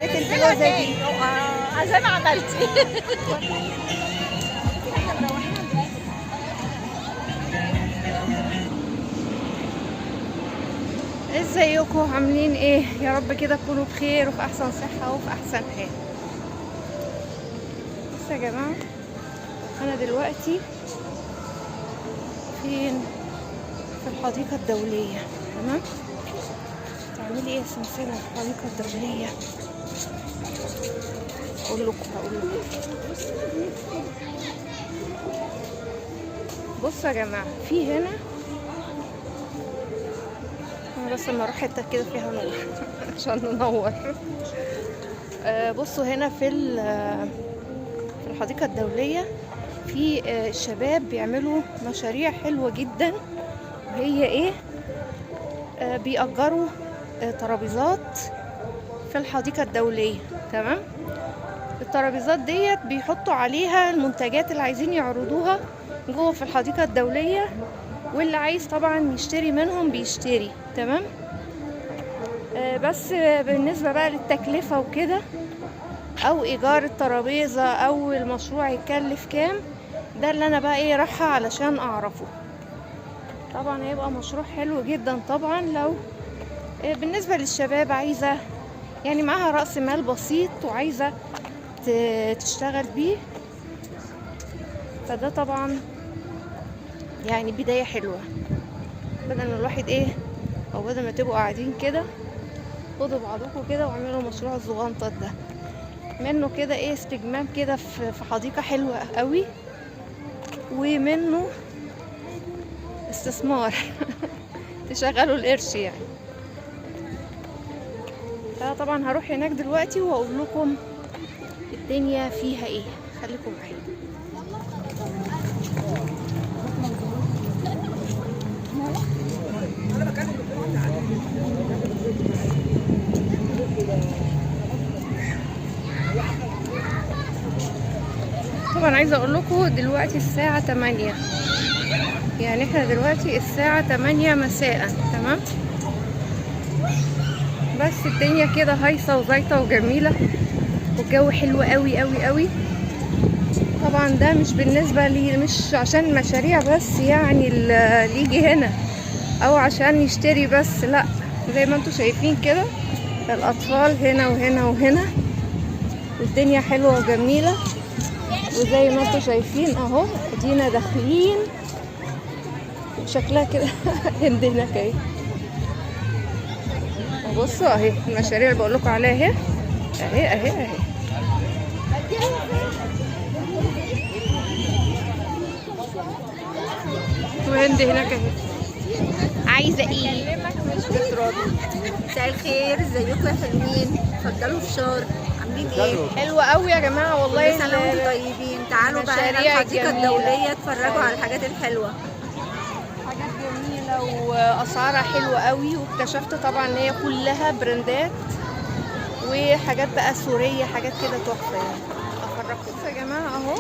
الفلوس دي زي ما عملتي. ازيكم عاملين ايه؟ يا رب كده تكونوا بخير وفي احسن صحة وفي احسن حال. بصوا يا جماعة، انا دلوقتي فين؟ في الحديقة الدولية. تمام؟ تعملي ايه يا سمسمة في الحديقة الدولية؟ هقول لكم. بصوا يا جماعة، في هنا انا بس لما اروح حته كده فيها نور عشان ننور. بصوا هنا في الحديقه الدوليه في الشباب بيعملوا مشاريع حلوه جدا، وهي ايه؟ بيأجروا ترابيزات في الحديقه الدوليه. تمام؟ الترابيزات ديت بيحطوا عليها المنتجات اللي عايزين يعرضوها جوه في الحديقه الدوليه، واللي عايز طبعا يشتري منهم بيشتري. تمام؟ بس بالنسبة بقى للتكلفة وكده، او ايجار الترابيزة او المشروع يكلف كام، ده اللي انا بقى ايه رايحة علشان اعرفه. طبعا هيبقى مشروع حلو جدا طبعا لو بالنسبة للشباب عايزة يعني معاها رأس مال بسيط وعايزة تشتغل بيه، فده طبعا يعني بداية حلوة. بدل ما الواحد ايه، او بدل ما تبقوا قاعدين كده، خدوا بعضكم كده واعملوا مشروع الزغنطط ده منه كده ايه استجمام كده في حديقة حلوة قوي، ومنه استثمار تشغلوا القرش يعني. طبعا هروح هناك دلوقتي واقول لكم الدنيا فيها ايه. خليكم معايا. طبعا عايزه اقول لكم دلوقتي الساعه 8، يعني احنا دلوقتي الساعه 8 مساء. تمام؟ بس الدنيا كده هايصه وزيطه وجميله والجو حلو قوي قوي قوي. طبعا ده مش بالنسبه لي، مش عشان مشاريع بس يعني اللي يجي هنا او عشان يشتري بس، لا، زي ما انتم شايفين كده الاطفال هنا وهنا وهنا، والدنيا حلوه وجميله. وزي ما انتم شايفين اهو ادينا داخلين، شكلها كده هند هناك اهي. بصوا اهي المشاريع اللي بقول لكم عليها اهي اهي اهي اهي. وهند هناك اهي. عايزه ايه؟ مش بتراضي. مساء الخير، ازيكم يا حلوين؟ اتفضلوا فشار. عاملين ايه؟ حلوه قوي يا جماعه والله. كل سنه وانتم طيبين. تعالوا بقى هنا مشاريع الحديقه جميلة. الدوليه اتفرجوا على الحاجات الحلوه. حاجات جميله واسعارها حلوه قوي، واكتشفت طبعا ان هي كلها براندات وحاجات بقى سوريه، حاجات كده تحفه يعني. افرجكم يا جماعه اهو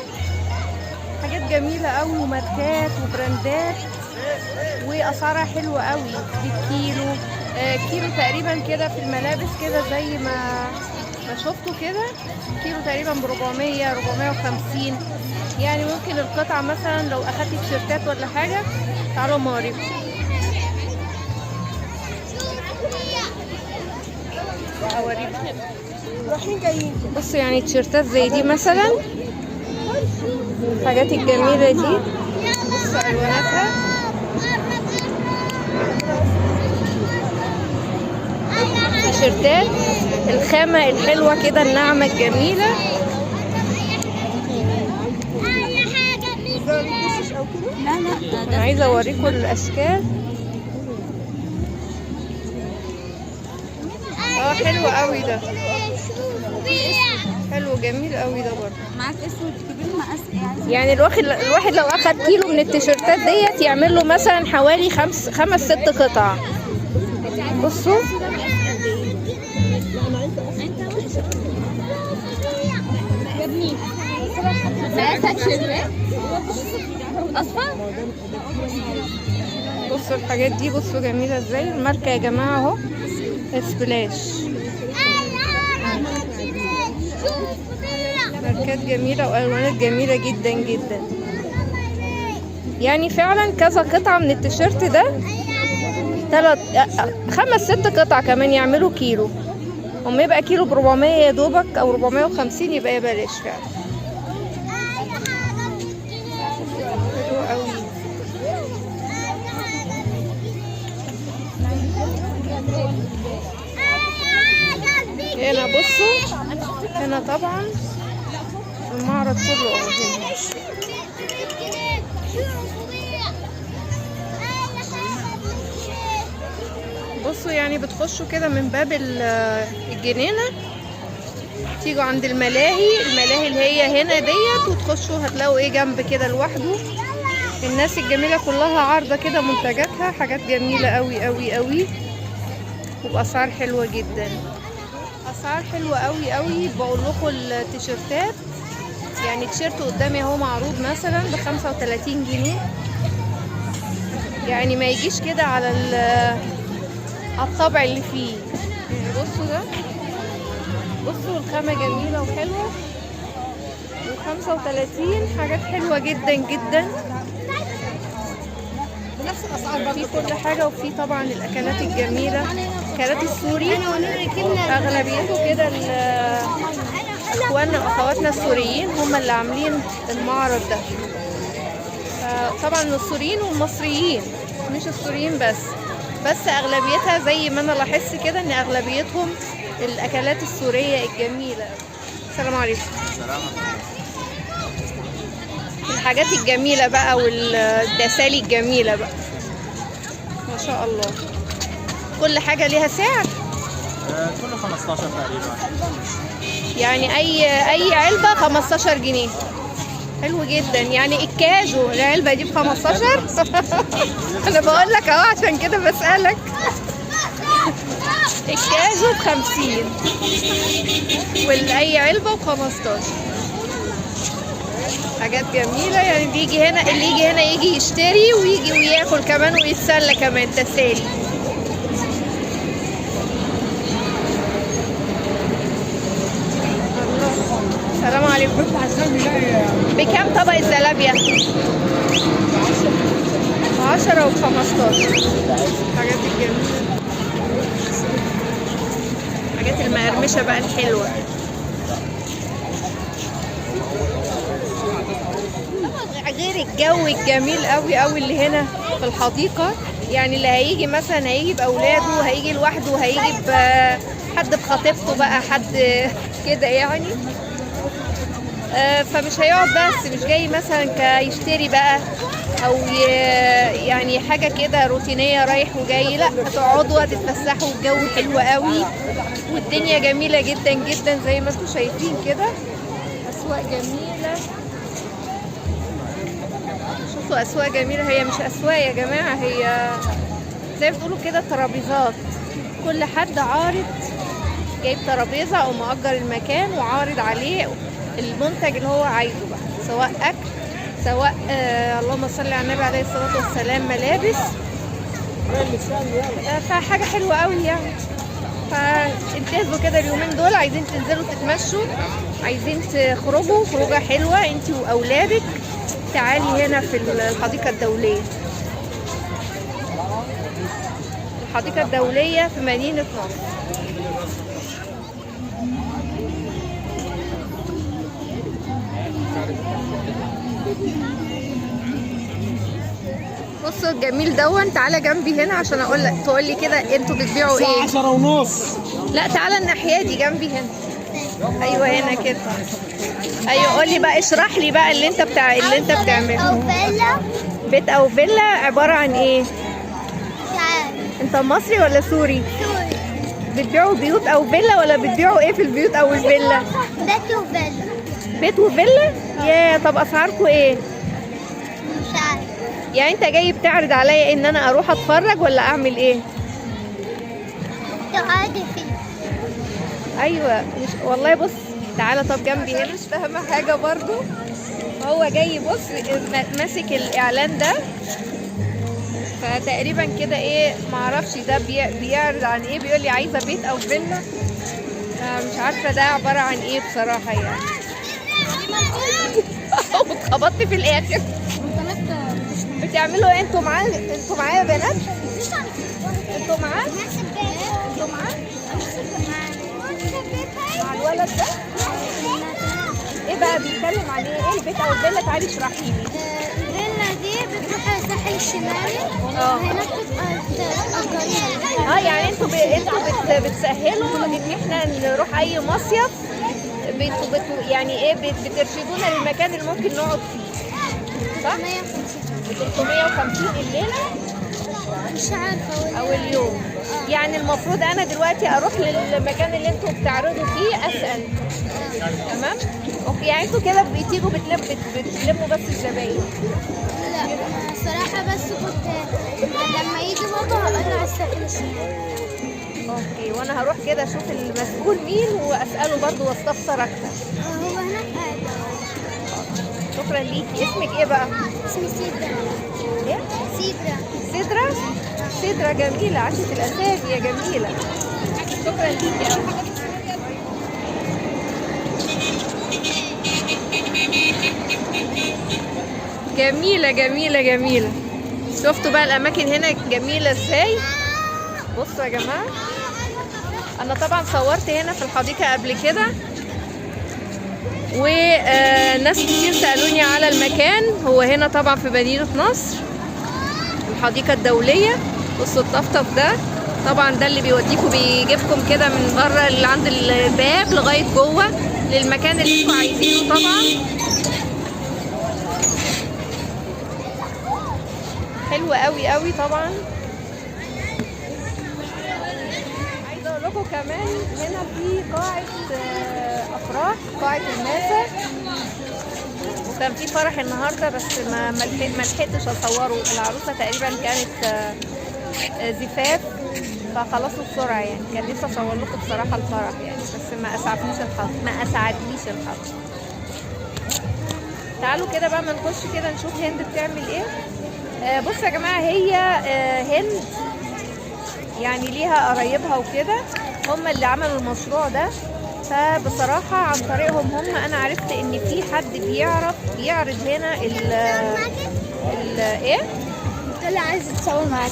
حاجات جميله قوي وماركات وبراندات، واسعارها حلوه قوي بالكيلو. كيلو تقريبا كده في الملابس كده زي ما شفتوا كده، كيلو تقريبا ب 400 450. يعني ممكن القطعه مثلا لو اخدتي تيشيرتات ولا حاجه. تعالوا ما اوريكم. اوريكم رايحين جايين. بصوا يعني تيشيرتات زي دي مثلا، الحاجات الجميله دي. بصوا الواناتها، تيشيرتات الخامة الحلوة كده الناعمة الجميلة. لا انا عايزة اوريكم الاشكال. حلو قوي ده، حلو جميل قوي ده برضه. معاك اسود كبير مقاس يعني الواحد لو اخد كيلو من التيشيرتات ديت يعمل له مثلا حوالي 5-6 قطع. بصوا يا ابني مقاسك شرير اصفر. بصوا الحاجات دي، بصوا جميلة ازاي. الماركة يا جماعة اهو سبلاش. ماركات جميلة والوانات جميلة جدا جدا. يعني فعلا كذا قطعة من التيشيرت ده 5 6 قطع كمان يعملوا كيلو. هم يبقى كيلو ب400 يا دوبك او 450 يبقى يا بلاش فعلا. حلو قوي. هنا بصوا، هنا طبعا المعرض كله اهو هنا. بصوا يعني بتخشوا كده من باب الجنينة، تيجوا عند الملاهي اللي هي هنا ديت، وتخشوا هتلاقوا ايه جنب كده لوحده الناس الجميلة كلها عارضة كده منتجاتها، حاجات جميلة قوي قوي قوي وبأسعار حلوة جدا. أسعار حلوة قوي قوي. بقول لكم التيشيرتات، يعني تيشيرت قدامي اهو معروض مثلا ب35 جنيه، يعني ما يجيش كده على الطبع اللي فيه. يعني بصوا ده، بصوا الخامة جميلة وحلوة، و35 حاجات حلوة جدا جدا بنفس الاسعار في كل حاجة. وفي طبعا الاكلات الجميلة، الاكلات السوري اغلبيته كده اخواننا واخواتنا السوريين هم اللي عاملين المعرض ده. طبعا السوريين والمصريين مش السوريين بس اغلبيتها زي ما انا لاحظت كده ان اغلبيتهم الاكلات السورية الجميلة. السلام عليكم. الحاجات الجميلة بقى والتسالي الجميلة بقى ما شاء الله. كل حاجة ليها سعر؟ كله 15 تقريبا. يعني اي علبة 15 جنيه. حلو جدا. يعني الكاجو العلبة دي ب15 انا بقول لك اهو عشان كده بسألك. الكاجو ب50 واي علبة ب15. حاجات جميلة. يعني اللي يجي هنا يجي يشتري ويجي وياكل كمان ويتسلى كمان تسالي. السلام عليكم. بكام طبق الزلابية؟ 10 و15. حاجات الجميلة، حاجات المقرمشة بقى الحلوة. غير الجو الجميل قوي قوي اللي هنا في الحديقة. يعني اللي هيجي مثلا هيجي بأولاده، هيجي لوحده، هيجي بحد بخطيبته بقى، حد كده يعني. فمش هيقعد بس، مش جاي مثلا يشتري بقى او يعني حاجة كده روتينية رايح وجاي، لا هتقعدوا هتتفسحوا والجو حلو قوي والدنيا جميلة جدا جدا زي ما انتم شايفين كده. أسواق جميلة، شوفوا أسواق جميلة. هي مش أسواق يا جماعة، هي زي ما بتقولوا كده ترابيزات. كل حد عارض جايب ترابيزة أو مأجر المكان وعارض عليه المنتج اللي هو عايزه بقى، سواء أكل سواء اللهم صل على النبي عليه الصلاة والسلام ملابس. فحاجة حلوة قوي يعني. فانتهزوا كده اليومين دول، عايزين تنزلوا تتمشوا، عايزين تخرجوا خروجة حلوة انتي وأولادك، تعالي هنا في الحديقة الدولية. الحديقة الدولية في مدينة نصر. بصوا الجميل دون. تعالى جنبي هنا عشان اقول لك، تقول لي كده انتوا بتبيعوا ايه؟ 10:30. لا تعالى الناحيه دي جنبي هنا. ايوه هنا كده. ايوه قول لي بقى، اشرح لي بقى اللي انت بتعمله. بيت او فيلا عباره عن ايه؟ انت مصري ولا سوري؟ سوري. بتبيعوا بيوت او فيلا ولا بتبيعوا ايه في البيوت او الفيلا؟ بيت وفيلا. بيت وفيلا؟ يا طب اسعاركم ايه؟ مش عارف. يعني انت جاي بتعرض عليا ان انا اروح اتفرج ولا اعمل ايه؟ تقعدي فيه. ايوه مش والله. بص تعالى طب جنبي هنا، مش فاهمه حاجه برضو. هو جاي بص ماسك الاعلان ده، فتقريبا كده ايه معرفش ده بيعرض عن ايه. بيقول لي عايزه بيت او فيلا، مش عارفه ده عباره عن ايه بصراحه يعني. واتخبطت في الاخر. بتعملوا ايه انتوا معاه؟ انتوا معايا يا بنات؟ انتوا معاه؟ انتوا معاه؟ مع الولد ده؟ ايه بقى بيتكلم عن ايه؟ ايه البيت او الفيلا؟ تعالي اشرحي لي. الفيلا دي بتروح على الساحل الشمالي وهناك بتبقى يعني انتوا بتسهلوا ان احنا نروح اي مصيف، يعني ايه بترشدونا للمكان اللي ممكن نقعد فيه، صح؟ ب 350 الليله مش عارفة او اليوم. يعني المفروض انا دلوقتي اروح للمكان اللي انتوا بتعرضوا فيه اسال، تمام؟ اوكي، يعني انتوا كده بتيجوا بتلموا بس الزباين؟ لا صراحة بس كنت لما يجي بابا هقول على الساحل الشمالي. اوكي، وانا هروح كده اشوف المسؤول مين واساله برضو واستفسر اكتر. هو هناك قاعد. شكرا ليكي. اسمك ايه بقى؟ اسمي سيدرا. ايه؟ سيدرا. سدرة؟ سدرة جميلة، عاشت الأسامي يا جميلة. شكرا ليكي أوي. جميلة جميلة جميلة. شفتوا بقى الأماكن هنا جميلة ازاي؟ بصوا يا جماعة، أنا طبعا صورت هنا في الحديقة قبل كده، وناس كتير سألوني على المكان. هو هنا طبعا في مدينة نصر، الحديقة الدولية. بصوا الطفطف ده طبعا ده اللي بيوديكم، بيجيبكم كده من بره اللي عند الباب لغاية جوه للمكان اللي انتوا عايزينه طبعا. حلو قوي قوي طبعا. عايزة اقول لكم كمان هنا في قاعة افراح، قاعة الماسة، وكان في فرح النهارده بس ما لحقتش اصوره. العروسه تقريبا كانت زفاف فخلصوا بسرعه، يعني كان نفسي اصور لكم بصراحه الفرح يعني، بس ما اسعدنيش الحظ. تعالوا كده بقى ما نخش كده نشوف هند بتعمل ايه. بصوا يا جماعه، هي هند يعني ليها قرايبها وكده، هم اللي عملوا المشروع ده. فبصراحة عن طريقهم هم أنا عرفت إن في حد بيعرف يعرض هنا ال إيه؟ قلت لها عايزة اتصور معاك.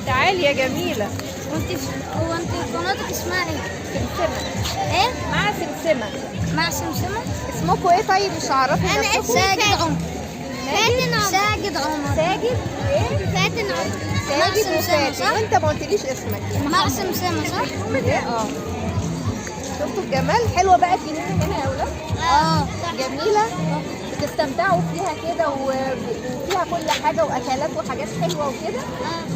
تعالي يا جميلة. هو انت قناتك اسمها ايه؟ سمسمة. ايه؟ مع سمسمة. مع سمسمة؟ اسمكوا ايه طيب؟ مش عارفة. انا اسمي ساجد عمر. ساجد عمر. ساجد ايه؟ فاتن عمر. ساجد وفاتن، وانت ما قلتليش اسمك. مع سمسمة صح؟ شفتوا الجمال؟ حلوة بقى الجنينة هنا يا ولاد؟ جميلة، بتستمتعوا فيها كده وفيها كل حاجة وأكلات وحاجات حلوة وكده.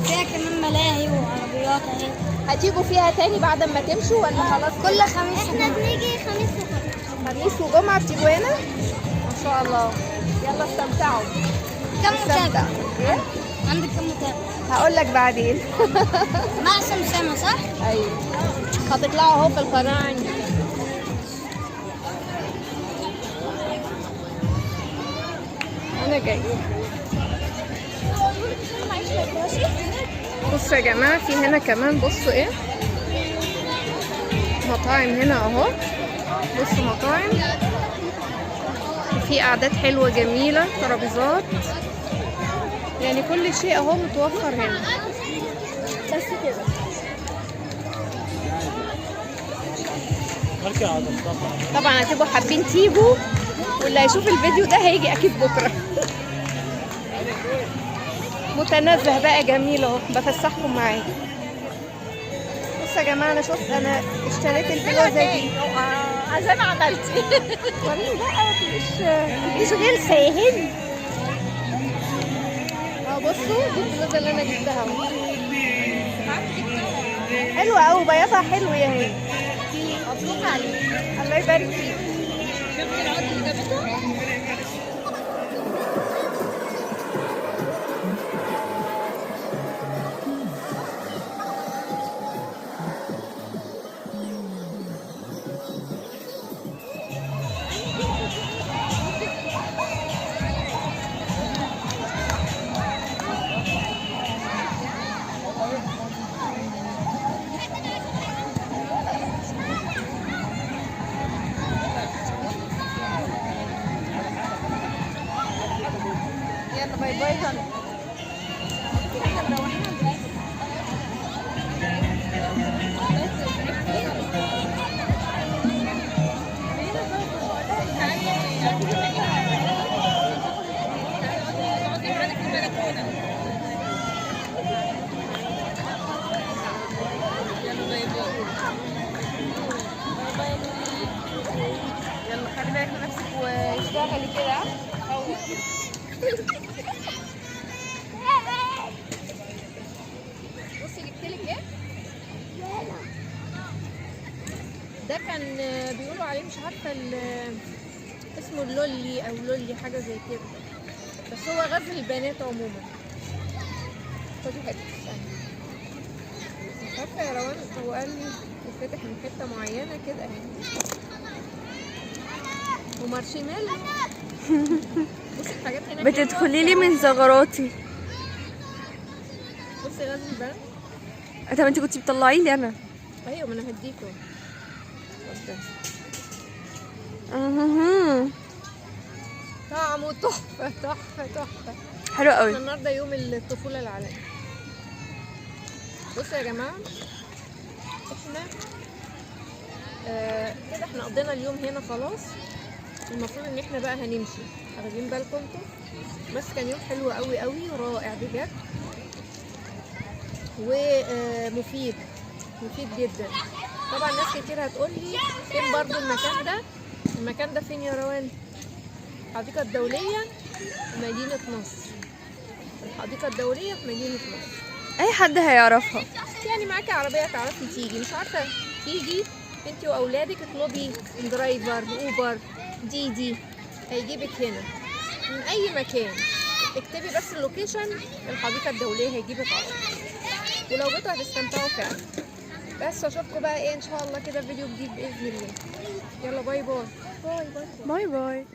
فيها كمان ملاهي وعربيات اهي. هتيجوا فيها تاني بعد ما تمشوا ولا خلاص؟ كل خميس. احنا بنيجي خميس وجمعة. خميس وجمعة بتيجوا هنا؟ ما شاء الله. يلا استمتعوا. كم متابع؟ ايه؟ عندك كم متابع؟ هقول لك بعدين. مع سمسمة صح؟ ايوه، هتطلعوا اهو في القناة عندي. انا جاي. بصوا يا جماعة، في هنا كمان بصوا ايه، مطاعم هنا اهو. بصوا مطاعم، في قعدات حلوة جميلة، ترابيزات، يعني كل شيء اهو متوفر هنا. بس كده. طبعا هتبقوا حابين تيجوا، واللي هيشوف الفيديو ده هيجي اكيد بكره. متنزه بقى جميل اهو، بفسحكم معايا. بصوا يا جماعه، انا اشتريت البلوزه دي زي ما عملتي. وريني بقى، مش غلسه يا هند. بصوا دي البلوزه اللي انا جبتها اهو، حلوه قوي، بياضها حلو يا هند. مبروك عليك، الله يبارك فيك. شفتي العقد اللي جابته؟ باي هنا. يلا خلي بالك من نفسك واشتغلي كده. بصي جبتلك ايه؟ ده كان بيقولوا عليه مش عارفه اسمه اللولي او لولي حاجه زي كده، بس هو غزل البنات عموما. خدي حته ثانيه. مش عارفه يا روان، هو قال لي يتفتح من حته معينه كده اهي. ومارشميلو. بصي الحاجات هنا بتدخلي لي من ثغراتي. بصي غزل البنات. طب انت كنتي بتطلعي لي انا. ايوه ما انا هديكوا. طعمه تحفه تحفه تحفه. حلو قوي. النهارده يوم الطفوله العالمي. بصوا يا جماعه، احنا كده احنا قضينا اليوم هنا خلاص. المفروض ان احنا بقى هنمشي، واخدين بالكم انتوا؟ بس كان يوم حلو قوي قوي رائع بجد، ومفيد مفيد جدا. طبعا ناس كتير هتقول لي فين برضو المكان ده. المكان ده فين يا روان؟ الحديقة الدولية مدينة نصر. الحديقة الدولية في مدينة نصر. اي حد هيعرفها. يعني معاكي عربية تعرفي تيجي، مش عارفة تيجي انتي واولادك اطلبي درايفر اوبر دي هيجيبك هنا من اي مكان. اكتبي بس اللوكيشن الحديقة الدولية هيجيبك على طول، ولو جيتوا هتستمتعوا فعلا. بس اشوفكم بقى ايه ان شاء الله كده فيديو جديد باذن الله. يلا باي باي. باي باي. باي باي.